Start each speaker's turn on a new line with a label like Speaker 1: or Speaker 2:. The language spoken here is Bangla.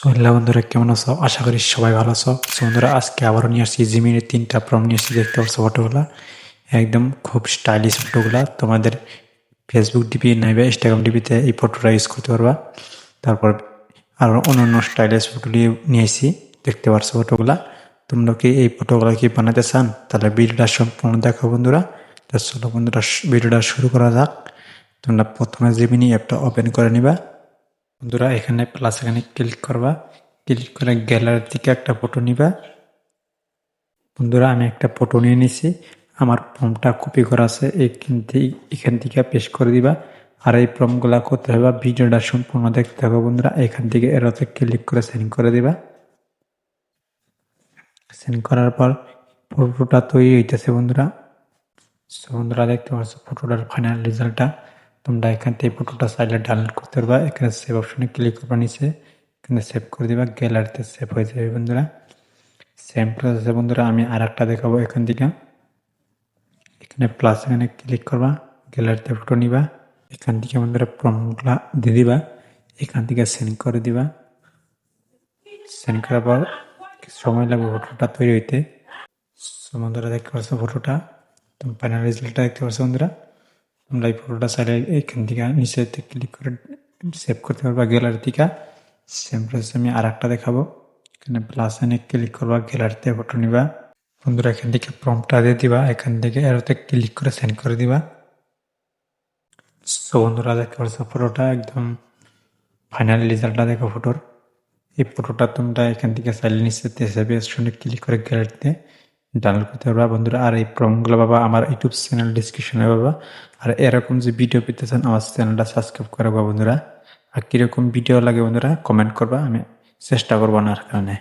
Speaker 1: হ্যালো বন্ধুরা, কেমন আছো? আশা করি সবাই ভালো আছো। বন্ধুরা, আজকে আবারও নিয়ে আসছি জিমিনের 3টা প্রম নিয়ে আসছি। দেখতে পাচ্ছ ফটোগুলা, একদম খুব স্টাইলিশ ফটোগুলা। তোমাদের ফেসবুক ডিপি নাইবা ইনস্টাগ্রাম ডিপিতে এই ফটোটা ইউজ করতে পারবা। তারপর আর অন্য স্টাইলিশ ফটো নিয়ে আসছি। দেখতে পাচ্ছ ফটোগুলা। তোমরা কি এই ফটোগুলা কি বানাতে চান? তাহলে ভিডিওটা সম্পূর্ণ দেখো বন্ধুরা। তো চলো বন্ধুরা, ভিডিওটা শুরু করা যাক। তোমরা প্রথমে জিমিনি অ্যাপটা ওপেন করে নিবা। বন্ধুরা, এখানে প্লাস এখানে ক্লিক করবা। ক্লিক করে গ্যালারি থেকে একটা ফটো নিবা। বন্ধুরা, আমি একটা ফটো নিয়ে নিছি। আমার ফর্মটা কপি করা আছে, এখান থেকে পেস্ট করে দিবা। আর এই ফর্মগুলা করতে হবে, ভিডিওটা সম্পূর্ণ দেখতে হবে বন্ধুরা। এখান থেকে এরোতে ক্লিক করে সেন্ড করে দিবা। সেন্ড করার পর ফটোটা তৈরি হইতেছে বন্ধুরা। বন্ধুরা, দেখতে পাচ্ছ ফটোটার ফাইনাল রেজাল্টটা। তোমরা এখান থেকে ফটোটা চাইলে ডাউনলোড করতে পারবা। এখানে সেভ অপশনে ক্লিক করবা, নিচে এখানে সেভ করে দিবা। গ্যালারিতে সেভ হয়ে যাবে বন্ধুরা। সেম প্রসেসে বন্ধুরা আমি আর একটা দেখাবো। এখান থেকে এখানে প্লাস এখানে ক্লিক করবা, গ্যালারিতে ফটো নিবা। এখান থেকে বন্ধুরা প্রম্পটগুলা দিয়ে দিবা। এখান থেকে সেন্ড করে দিবা। সেন্ড করার পর কিছু সময় লাগবে ফটোটা তৈরি হইতে। বন্ধুরা, দেখতে পাচ্ছ ফটোটা, তুমি ফাইনাল রেজাল্টটা দেখতে পাচ্ছ বন্ধুরা। তোমরা এই ফটোটা চাইলে এখান থেকে নিচে ক্লিক করে সেভ করতে পারবা গ্যালারি থেকে। সেম প্রসেস আমি আর একটা দেখাবো। এখানে প্লাস এনে ক্লিক করবা, গ্যালারিতে ফটো নিবা। বন্ধুরা, এখান থেকে প্রম্পটটা দিয়ে দিবা। এখান থেকে এরোতে ক্লিক করে সেন্ড করে দিবা। বন্ধুরা, দেখতে পাচ্ছ ফটোটা একদম ফাইনাল রেজাল্টটা দেখো ফটোর। এই ফটোটা তোমরা এখান থেকে চাইলে নিচে সেভ অপশনে ক্লিক করে গ্যালারিতে ডাউনলোড করতে পারবা বন্ধুরা। আর এই প্রমগুলো পাবা আমার ইউটিউব চ্যানেল ডিসক্রিপশনে পাবা। আর এরকম যে ভিডিও পেতে চান, আমার চ্যানেলটা সাবস্ক্রাইব করবা বন্ধুরা। আর কীরকম ভিডিও লাগে বন্ধুরা কমেন্ট করবা, আমি চেষ্টা করবো আনার কারণে।